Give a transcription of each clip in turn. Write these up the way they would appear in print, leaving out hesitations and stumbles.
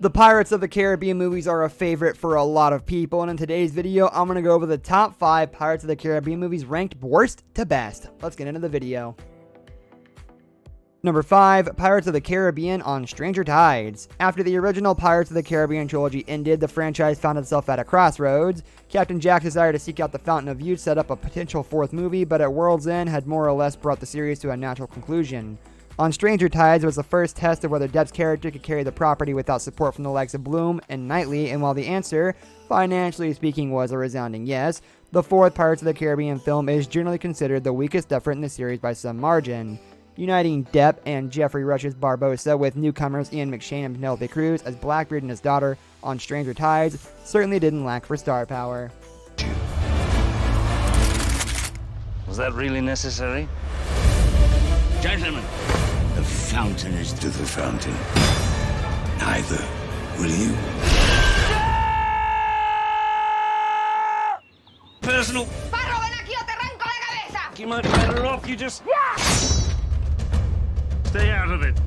The Pirates of the Caribbean movies are a favorite for a lot of people, and in today's video, I'm going to go over the top 5 Pirates of the Caribbean movies ranked worst to best. Let's get into the video. Number 5, Pirates of the Caribbean on Stranger Tides. After the original Pirates of the Caribbean trilogy ended, the franchise found itself at a crossroads. Captain Jack's desire to seek out the Fountain of Youth set up a potential 4th movie, but at World's End had more or less brought the series to a natural conclusion. On Stranger Tides was the first test of whether Depp's character could carry the property without support from the likes of Bloom and Knightley, and while the answer, financially speaking, was a resounding yes, the 4th Pirates of the Caribbean film is generally considered the weakest effort in the series by some margin. Uniting Depp and Jeffrey Rush's Barbossa with newcomers Ian McShane and Penelope Cruz as Blackbeard and his daughter on Stranger Tides certainly didn't lack for star power. Was that really necessary? Gentlemen, the fountain is to the fountain. Neither will you. Personal. Parro, ven aquí o te arranco la cabeza! You might be better off you just... Stay out of it.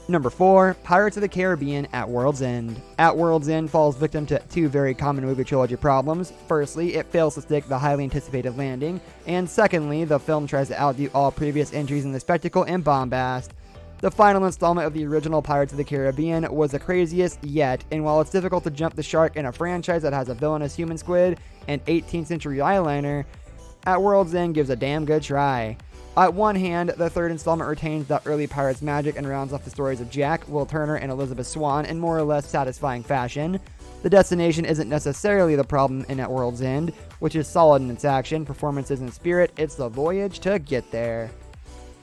Number 4, Pirates of the Caribbean at World's End. At World's End falls victim to 2 very common movie trilogy problems. Firstly, it fails to stick the highly anticipated landing, and secondly, the film tries to outdo all previous entries in the spectacle and bombast. The final installment of the original Pirates of the Caribbean was the craziest yet, and while it's difficult to jump the shark in a franchise that has a villainous human squid and 18th century eyeliner, At World's End gives a damn good try. At one hand, the 3rd installment retains that early Pirates magic and rounds off the stories of Jack, Will Turner, and Elizabeth Swann in more or less satisfying fashion. The destination isn't necessarily the problem in At World's End, which is solid in its action, performances, and spirit. It's the voyage to get there.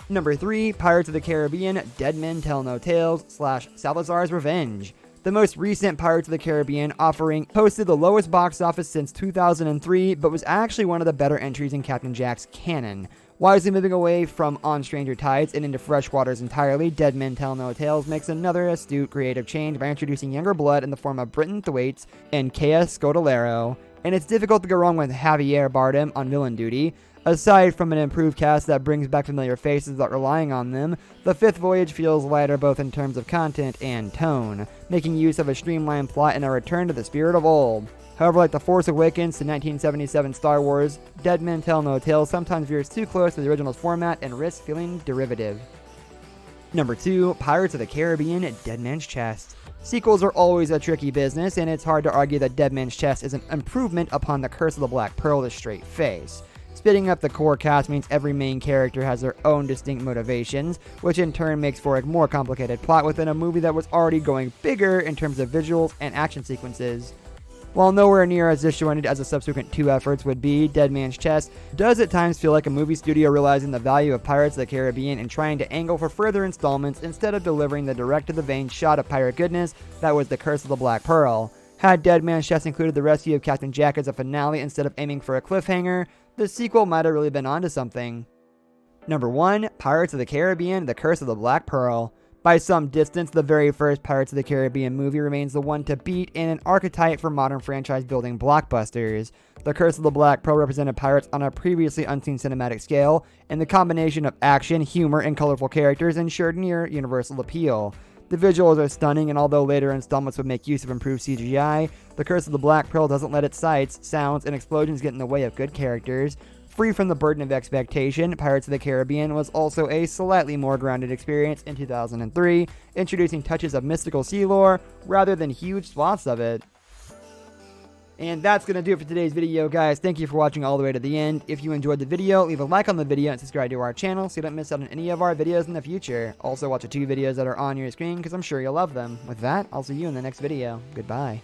Number 3, Pirates of the Caribbean, Dead Men Tell No Tales / Salazar's Revenge. The most recent Pirates of the Caribbean offering posted the lowest box office since 2003, but was actually one of the better entries in Captain Jack's canon. Wisely moving away from On Stranger Tides and into fresh waters entirely, Dead Men Tell No Tales makes another astute creative change by introducing younger blood in the form of Britton Thwaites and Kea Scodelario. And it's difficult to go wrong with Javier Bardem on villain duty. Aside from an improved cast that brings back familiar faces without relying on them, the 5th voyage feels lighter both in terms of content and tone, making use of a streamlined plot and a return to the spirit of old. However, like The Force Awakens to 1977 Star Wars, Dead Men Tell No Tales sometimes veers too close to the original's format and risks feeling derivative. Number 2, Pirates of the Caribbean, Dead Man's Chest. Sequels are always a tricky business, and it's hard to argue that Dead Man's Chest is an improvement upon The Curse of the Black Pearl with a straight face. Splitting up the core cast means every main character has their own distinct motivations, which in turn makes for a more complicated plot within a movie that was already going bigger in terms of visuals and action sequences. While nowhere near as disjointed as the subsequent 2 efforts would be, Dead Man's Chest does at times feel like a movie studio realizing the value of Pirates of the Caribbean and trying to angle for further installments instead of delivering the direct-to-the-vein shot of pirate goodness that was The Curse of the Black Pearl. Had Dead Man's Chest included the rescue of Captain Jack as a finale instead of aiming for a cliffhanger, the sequel might have really been onto something. Number 1, Pirates of the Caribbean, The Curse of the Black Pearl. By some distance, the very first Pirates of the Caribbean movie remains the one to beat and an archetype for modern franchise-building blockbusters. The Curse of the Black Pearl represented pirates on a previously unseen cinematic scale, and the combination of action, humor, and colorful characters ensured near universal appeal. The visuals are stunning, and although later installments would make use of improved CGI, The Curse of the Black Pearl doesn't let its sights, sounds, and explosions get in the way of good characters. Free from the burden of expectation, Pirates of the Caribbean was also a slightly more grounded experience in 2003, introducing touches of mystical sea lore rather than huge swaths of it. And that's going to do it for today's video, guys. Thank you for watching all the way to the end. If you enjoyed the video, leave a like on the video and subscribe to our channel so you don't miss out on any of our videos in the future. Also, watch the 2 videos that are on your screen because I'm sure you'll love them. With that, I'll see you in the next video. Goodbye.